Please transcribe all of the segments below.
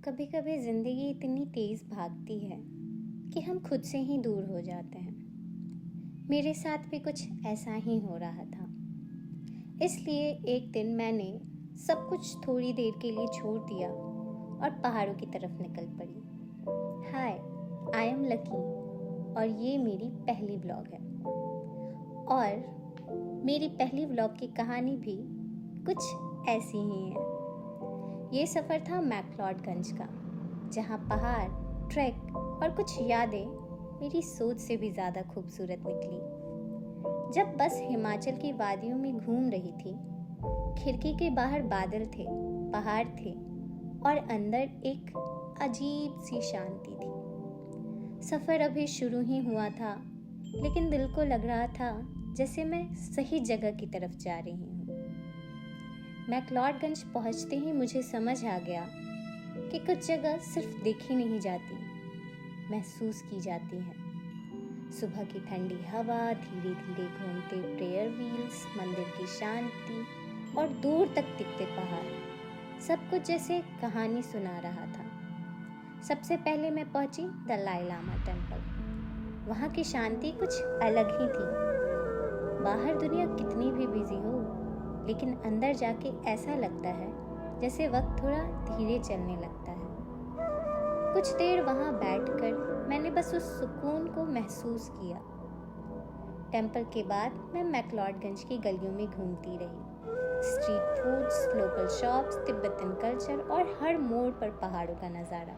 कभी कभी ज़िंदगी इतनी तेज़ भागती है कि हम खुद से ही दूर हो जाते हैं। मेरे साथ भी कुछ ऐसा ही हो रहा था। इसलिए एक दिन मैंने सब कुछ थोड़ी देर के लिए छोड़ दिया और पहाड़ों की तरफ निकल पड़ी। हाय, आई एम लकी और ये मेरी पहली व्लॉग है। और मेरी पहली व्लॉग की कहानी भी कुछ ऐसी ही है। ये सफ़र था मैक्लोडगंज का, जहाँ पहाड़, ट्रैक और कुछ यादें मेरी सोच से भी ज़्यादा खूबसूरत निकली। जब बस हिमाचल की वादियों में घूम रही थी, खिड़की के बाहर बादल थे, पहाड़ थे और अंदर एक अजीब सी शांति थी। सफ़र अभी शुरू ही हुआ था, लेकिन दिल को लग रहा था जैसे मैं सही जगह की तरफ जा रही हूँ। मैक्लोडगंज पहुँचते ही मुझे समझ आ गया कि कुछ जगह सिर्फ देखी नहीं जाती, महसूस की जाती है। सुबह की ठंडी हवा, धीरे धीरे घूमते प्रेयर व्हील्स, मंदिर की शांति और दूर तक दिखते पहाड़, सब कुछ जैसे कहानी सुना रहा था। सबसे पहले मैं पहुंची दलाई लामा टेम्पल। वहाँ की शांति कुछ अलग ही थी। बाहर दुनिया कितनी भी बिजी हो, लेकिन अंदर जाके ऐसा लगता है जैसे वक्त थोड़ा धीरे चलने लगता है। कुछ देर वहाँ बैठकर मैंने बस उस सुकून को महसूस किया। टेम्पल के बाद मैं मैक्लोडगंज की गलियों में घूमती रही। Street foods, local shops, Tibetan culture और हर मोड़ पर पहाड़ों का नज़ारा।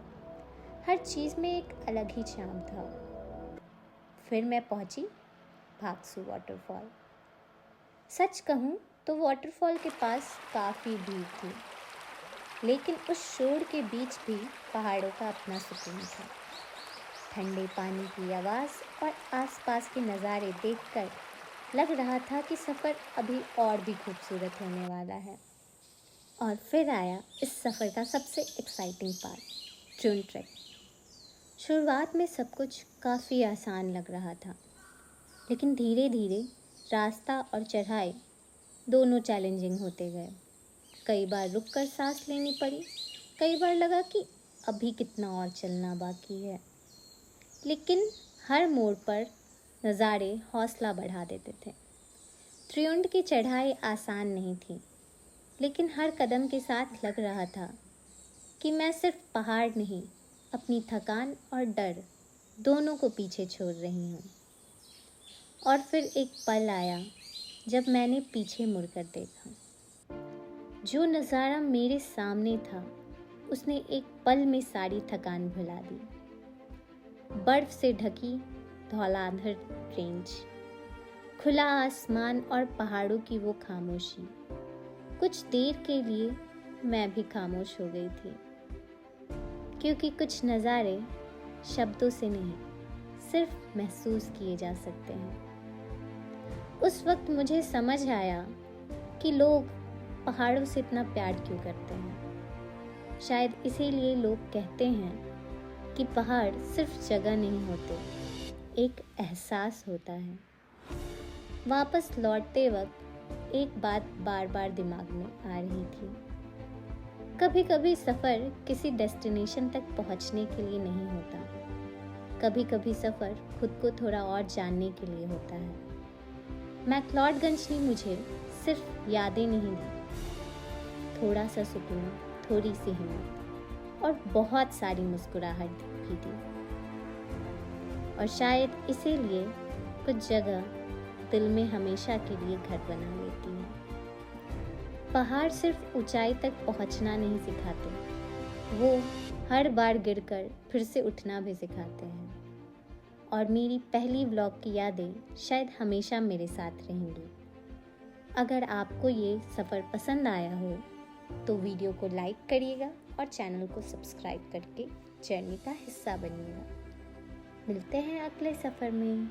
हर चीज़ में एक अलग ही चार्म था। फिर मैं पहुंची भागसू वाटरफॉल। सच कहूँ तो वाटरफॉल के पास काफ़ी भीड़ थी, लेकिन उस शोर के बीच भी पहाड़ों का अपना सुकून था। ठंडे पानी की आवाज़ और आसपास के नज़ारे देखकर लग रहा था कि सफ़र अभी और भी खूबसूरत होने वाला है। और फिर आया इस सफ़र का सबसे एक्साइटिंग पार्ट, ट्रून ट्रैक। शुरुआत में सब कुछ काफ़ी आसान लग रहा था, लेकिन धीरे धीरे रास्ता और चढ़ाई दोनों चैलेंजिंग होते गए। कई बार रुककर सांस लेनी पड़ी, कई बार लगा कि अभी कितना और चलना बाकी है। लेकिन हर मोड़ पर नज़ारे हौसला बढ़ा देते थे। त्रिउंड की चढ़ाई आसान नहीं थी, लेकिन हर कदम के साथ लग रहा था कि मैं सिर्फ पहाड़ नहीं, अपनी थकान और डर दोनों को पीछे छोड़ रही हूँ। और फिर एक पल आया जब मैंने पीछे मुड़कर देखा। जो नज़ारा मेरे सामने था, उसने एक पल में सारी थकान भुला दी। बर्फ से ढकी धौलाधर रेंज, खुला आसमान और पहाड़ों की वो खामोशी। कुछ देर के लिए मैं भी खामोश हो गई थी, क्योंकि कुछ नज़ारे शब्दों से नहीं, सिर्फ महसूस किए जा सकते हैं। उस वक्त मुझे समझ आया कि लोग पहाड़ों से इतना प्यार क्यों करते हैं। शायद इसीलिए लोग कहते हैं कि पहाड़ सिर्फ जगह नहीं होते, एक एहसास होता है। वापस लौटते वक्त एक बात बार बार दिमाग में आ रही थी। कभी कभी सफ़र किसी डेस्टिनेशन तक पहुंचने के लिए नहीं होता, कभी कभी सफ़र खुद को थोड़ा और जानने के लिए होता है। मैक्लोडगंज ने मुझे सिर्फ यादें नहीं दी, थोड़ा सा सुकून, थोड़ी सी हिम्मत और बहुत सारी मुस्कुराहट भी दी। और शायद इसीलिए कुछ जगह दिल में हमेशा के लिए घर बना लेती है। पहाड़ सिर्फ ऊंचाई तक पहुंचना नहीं सिखाते, वो हर बार गिरकर फिर से उठना भी सिखाते हैं। और मेरी पहली व्लॉग की यादें शायद हमेशा मेरे साथ रहेंगी। अगर आपको ये सफ़र पसंद आया हो तो वीडियो को लाइक करिएगा और चैनल को सब्सक्राइब करके जर्नी का हिस्सा बनिएगा। मिलते हैं अगले सफ़र में।